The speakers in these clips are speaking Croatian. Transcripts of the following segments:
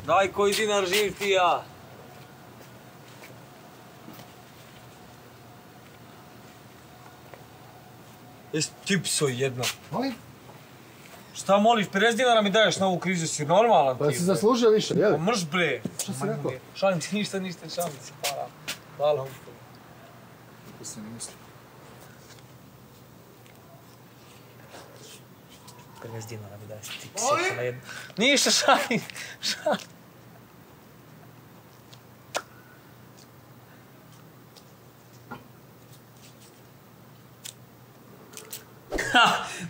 Daj koji dinar živ ti ja. Jesi ti pso jedno? Molim? Šta moliš, 50 dinara mi daješ na ovu krizu, si normalan ti? Pa si zaslužio više, jel? Pa mrš bre. Šta si rekao? Šalim ti ništa, šalim ti para. Hvala vam. Kako se ne misli? 50 dinara mi daješ, ti psi na jedno. Ništa, šalim.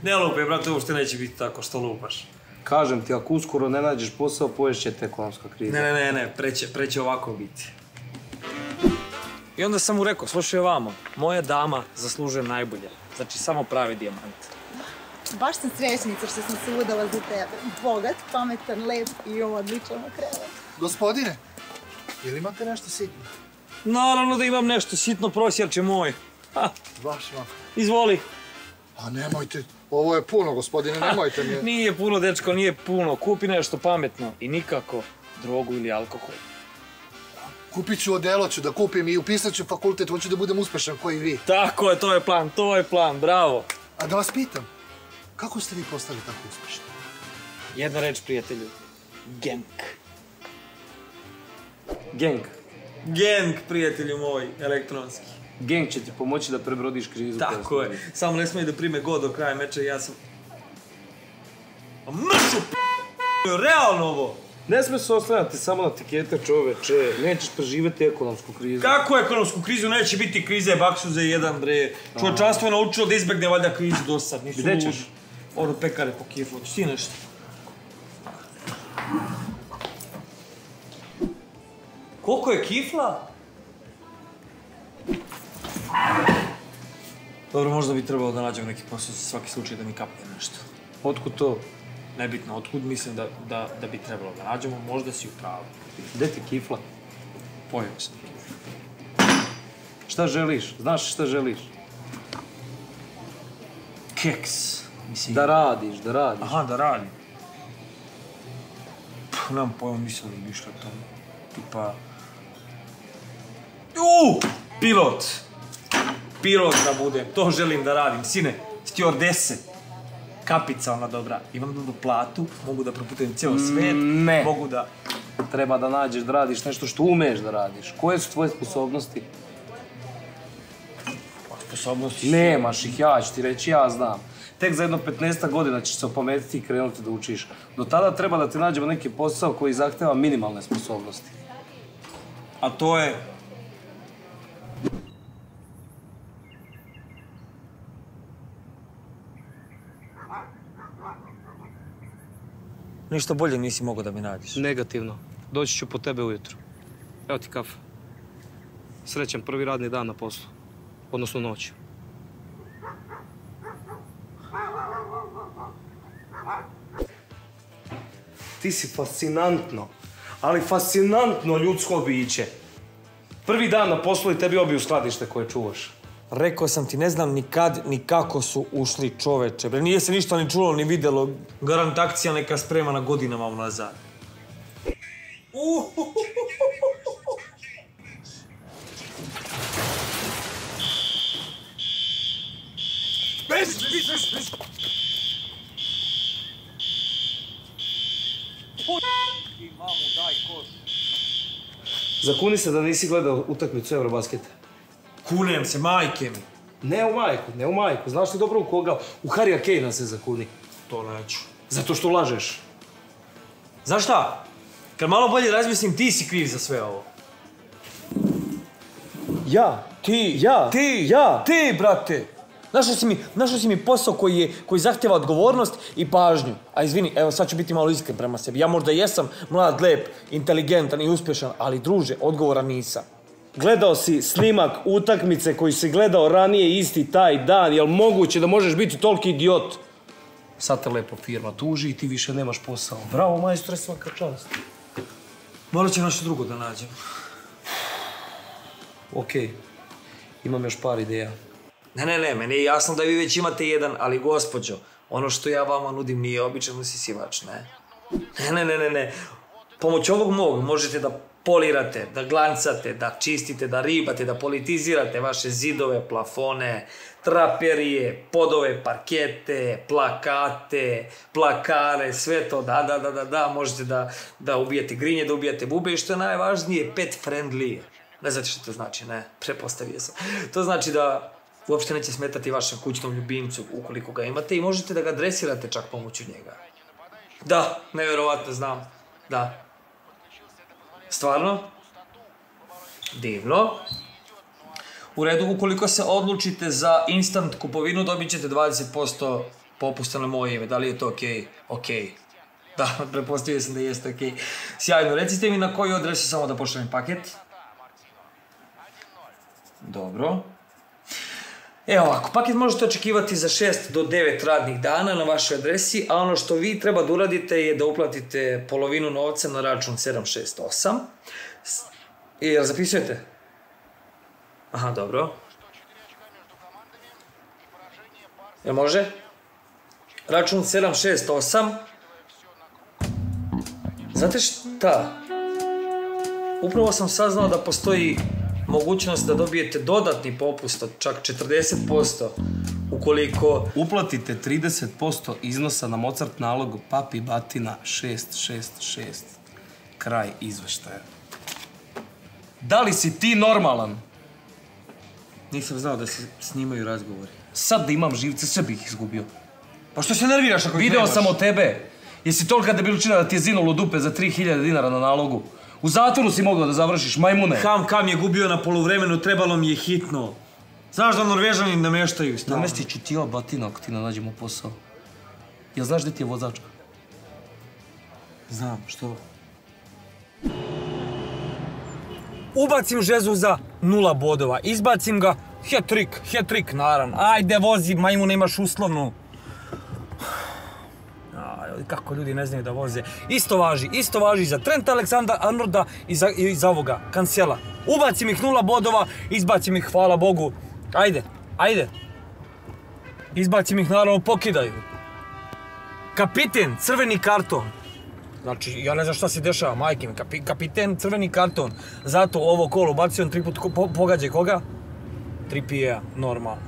Ne lupaj, brate, uopšte neće biti tako što lupaš. Kažem ti, ako uskoro ne nađeš posao, poješće te ekonomska kriza. Ne, preće ovako biti. I onda sam mu rekao, slušaj ovamo, moja dama zaslužuje najbolje. Znači, samo pravi dijamant. Baš sam srećnica što sam se udala za tebe. Bogat, pametan, lep i odličan krevet. Gospodine, ili imate nešto sitno? Naravno da imam nešto sitno, prosjerče moj. Baš vam. Izvoli. A nemojte, ovo je puno, gospodine, nemojte mi. Nije puno, dečko, nije puno. Kupi nešto pametno i nikako drogu ili alkohol. Kupit ću odelo, ću da kupim i upisat ću fakultet, hoću da budem uspešan koji vi. Tako je, to je plan, bravo. A da vas pitam, kako ste vi postali tako uspešni? Jedna reč, prijatelju. Genk. Gang. Genk, prijatelju moj, elektronski. Gang će ti pomoći da prebrodiš krizu. Tako je. Samo ne smije da prime god do kraja meča i ja sam... A mršu realno ovo! Ne smije se oslanjati samo na tikete, čoveče. Nećeš preživjeti ekonomsku krizu. Kako ekonomsku krizu? Neće biti krize, baksuze jedan, bre. Čovječanstvo je naučilo da izbegne valjda krizu do sad. Gde ćeš? Ono pekare po kiflu. Ti nešto. Koliko je kifla? Dobro, možda bi trebalo da nađem neki posao za svaki slučaj da mi kapne nešto. Otkud to? Nebitno, otkud mislim da bi trebalo da nađemo, možda si u pravu. Gde ti kifla? Pojeo sam. Šta želiš? Znaš šta želiš? Keks. Da radiš. Aha, da radim. Nemam pojma, mislim li više o tome. Tipa... Pilot! Pilot da budem, to želim da radim. Sine, stewardese. Kapica ona dobra. Imam dobru platu, mogu da proputujem cijel svet. Ne. Mogu da... Treba da nađeš da radiš nešto što umeš da radiš. Koje su tvoje sposobnosti? Sposobnosti... Nemaš ih, ja ću ti reći, ja znam. Tek za jedno 15 godina ćeš se opametiti i krenuti da učiš. Do tada treba da ti nađemo neki posao koji zahteva minimalne sposobnosti. A to je... Ništa bolje nisi mogao da mi nađeš. Negativno. Doći ću po tebe ujutro. Evo ti kafa. Srećan prvi radni dan na poslu. Odnosno noć. Ti si fascinantno, ali fascinantno ljudsko biće. Prvi dan na poslu i tebi obiju skladište koje čuvaš. Rekao sam ti, ne znam ni kad, ni kako su ušli čoveče. Bre, nije se ništa ni čulo, ni videlo. Garant akcija neka spremana godinama unazad. Bez! Mamu, daj koš. Zakuni se da nisi gledao utakmicu Eurobasketa. Kunem se, majke mi. Ne u majku. Znaš li dobro u koga? U Harrya Kanea se zakuni. To neću. Zato što lažeš. Znaš šta? Kad malo bolje razmislim, ti si kriv za sve ovo. Ja? Ti, brate! Našao si mi posao koji zahtjeva odgovornost i pažnju. A izvini, evo sad ću biti malo iskren prema sebi. Ja možda jesam mlad, lep, inteligentan i uspješan, ali druže, odgovoran nisam. Gledao si snimak utakmice koji si gledao ranije isti taj dan. Jel moguće da možeš biti toliki idiot? Sad te lepo firma tuži i ti više nemaš posao. Bravo, majstore, svaka čast. Morat će nešto drugo da nađem. Okej. Imam još par ideja. Ne, meni je jasno da vi već imate jedan, ali gospođo, ono što ja vama nudim nije običan usisivač, ne? Ne. Pomoću ovog mog možete da polirate, da glancate, da čistite, da ribate, da politizirate vaše zidove, plafone, traperije, podove, parkete, plakate, plakare, sve to, da, možete da ubijete grinje, da ubijate bube i što je najvažnije, pet friendly. Ne znate što to znači, ne, prepostavio sam. To znači da uopšte neće smetati vašem kućnom ljubimcu ukoliko ga imate i možete da ga dresirate čak pomoću njega. Da, nevjerovatno znam, da. Stvarno? Divno. U redu, ukoliko se odlučite za instant kupovinu, dobit ćete 20% popusta na moje ime. Da li je to okej? Okej. Da, prepostavio sam da jeste okej. Sjajno, recite mi na koju adresu samo da pošaljem paket. Dobro. Evo ovako, paket možete očekivati za 6 do 9 radnih dana na vašoj adresi, a ono što vi treba da uradite je da uplatite polovinu novca na račun 768. Jel zapisujete? Aha, dobro. Jel može? Račun 768. Znate šta? Upravo sam saznao da postoji mogućnost da dobijete dodatni popust od čak 40% ukoliko uplatite 30% iznosa na Mozart nalogu Papi Batina 666. Kraj izveštaja. Da li si ti normalan? Nisam znao da se snimaju razgovori. Sad da imam živce, sve bih izgubio. Pa što se nerviraš ako ih nemaš? Video sam od tebe. Jesi tolika debilčina da ti je zinulo dupe za 3000 dinara na nalogu? U zatvoru si mogao da završiš, majmune. Kam je gubio na poluvremenu, trebalo mi je hitno. Znaš da Norvežani nameštaju stalno. Namestit ću ti ja Batina ako ti ne nađemo posao. Jel znaš gdje ti je vozačka? Znam, što? Ubacim Žezu za 0 bodova, izbacim ga, hat-trick, naravno. Ajde, vozi, majmune, imaš uslovnu. Kako ljudi ne znaju da voze. Isto važi za Trenta Aleksandra-Arnolda i za ovoga, Cancela. Ubacim ih 0 bodova, izbacim ih, hvala Bogu. Ajde. Izbacim ih, naravno, pokidaju. Kapiten, crveni karton. Znači, ja ne znam šta se dešava, majke mi. Kapiten, crveni karton. Zato ovo kolo bacio on 3 put, pogađaj koga? 3 pija, normalno.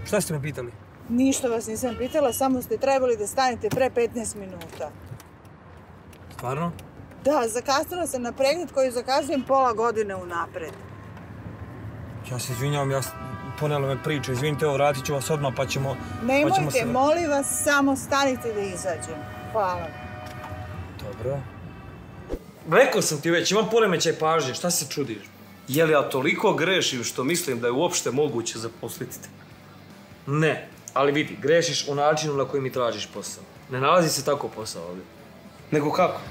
Šta ste me pitali? Ništa vas nisam pitala, samo ste trebali da stanete pre 15 minuta. Stvarno? Da, zakasnila sam na pregled koji zakazujem pola godine unapred. Ja se izvinjavam, ponela me priča, izvinite, evo, vratit ću vas odmah pa ćemo... Nemojte, molim vas, samo stanite da izađem. Hvala. Dobro. Rekao sam ti već, imam poremećaj pažnje, šta se čudiš? Je li ja toliko grešim što mislim da je uopšte moguće zaposliti te? Ne, ali vidi, grešiš u načinu na koji mi tražiš posao. Ne nalazi se tako posao ovdje. Nego kako?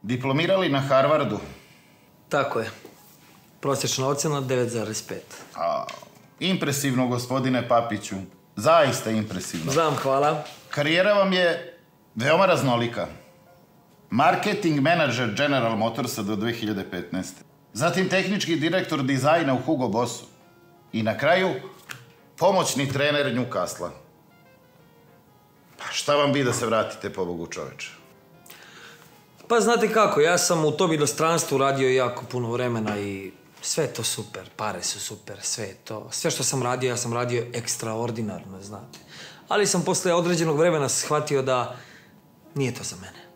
Diplomirali na Harvardu? Tako je. Prosječna ocjena 9,5. Impresivno, gospodine Papiću. Zaista impresivno. Znam, hvala. Karijera vam je veoma raznolika. Marketing menadžer General Motorsa do 2015. Zatim tehnički direktor dizajna u Hugo Bossu. I na kraju, pomoćni trener Newcastle-a. Pa šta vam bi da se vratite, pobogu čoveče? Pa znate kako, ja sam u tom inostranstvu radio jako puno vremena i sve je to super, pare su super, sve je to. Sve što sam radio, ja sam radio ekstraordinarno, znate. Ali sam posle određenog vremena shvatio da nije to za mene.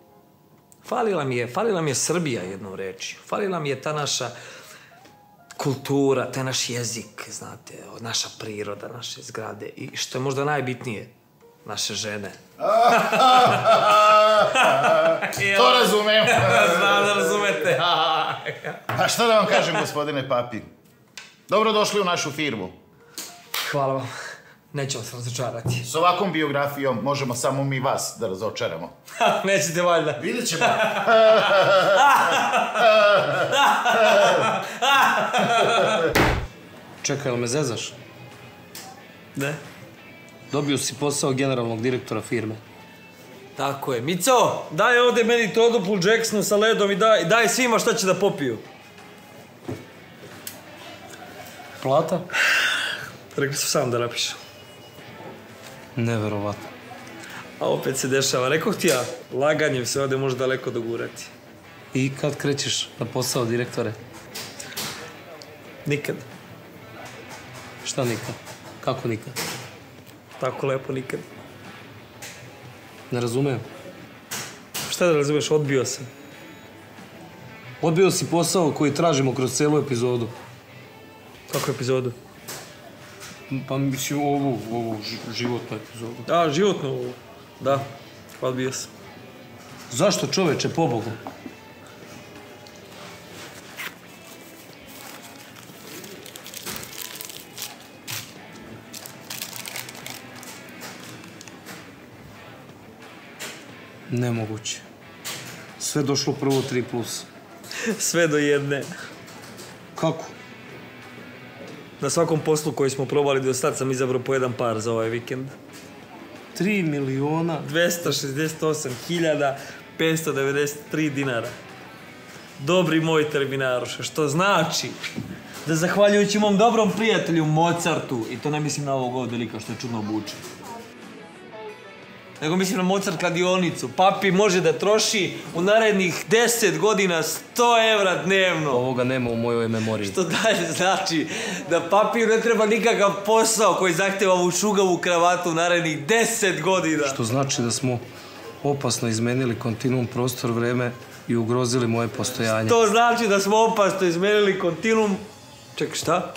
Falila mi je Srbija, jednom reči. Falila mi je ta naša kultura, taj naš jezik, znate, naša priroda, naše zgrade i što je možda najbitnije, naše žene. To razumem. Znam da razumete. A šta da vam kažem, gospodine Papi? Dobrodošli u našu firmu. Hvala vam. Neću vas razočarati. S ovakvom biografijom možemo samo mi vas da razočaramo. Nećete valjda. Vidjet ćemo. Čekaj, jel me zezaš? Ne. Dobio si posao generalnog direktora firme. Tako je. Mico, daj ovdje meni Todupul Jacksonu sa ledom i daj svima šta će da popiju. Plata? Rekli su sam da napišem. Neverovatno. A opet se dešava. Rekao ti ja, laganjem se ovdje može daleko dogurati. I kad krećeš na posao direktore? Nikad. Šta nikad? Kako nikad? Tako lepo nikad. Ne razumijem. Šta da razumeš, odbio sam. Odbio si posao koji tražimo kroz celu epizodu. Kakvu epizodu? Pa mislim ovu životnu epizodu. A, životno. Da, odbio sam. Zašto čoveče, pobogu? Nemoguće. Sve došlo prvo 3+. Sve do jedne. Kako? Na svakom poslu koji smo probali do sad sam izabrao po jedan par za ovaj vikend. 3.268.593 dinara. Dobri moj terminaroše, što znači da zahvaljujući mom dobrom prijatelju Mozartu, i to ne mislim na ovog ovdje lika što je čudno obučen, nego mislim na Mozart kladionicu. Papi može da troši u narednih 10 godina 100 evra dnevno. Ovoga nema u mojoj memoriji. Što dalje znači da papir ne treba nikakav posao koji zahtjeva ovu šugavu kravatu u narednih 10 godina. Što znači da smo opasno izmenili kontinuum prostor, vreme i ugrozili moje postojanje. To znači da smo opasno izmenili kontinuum... Čekaj, šta?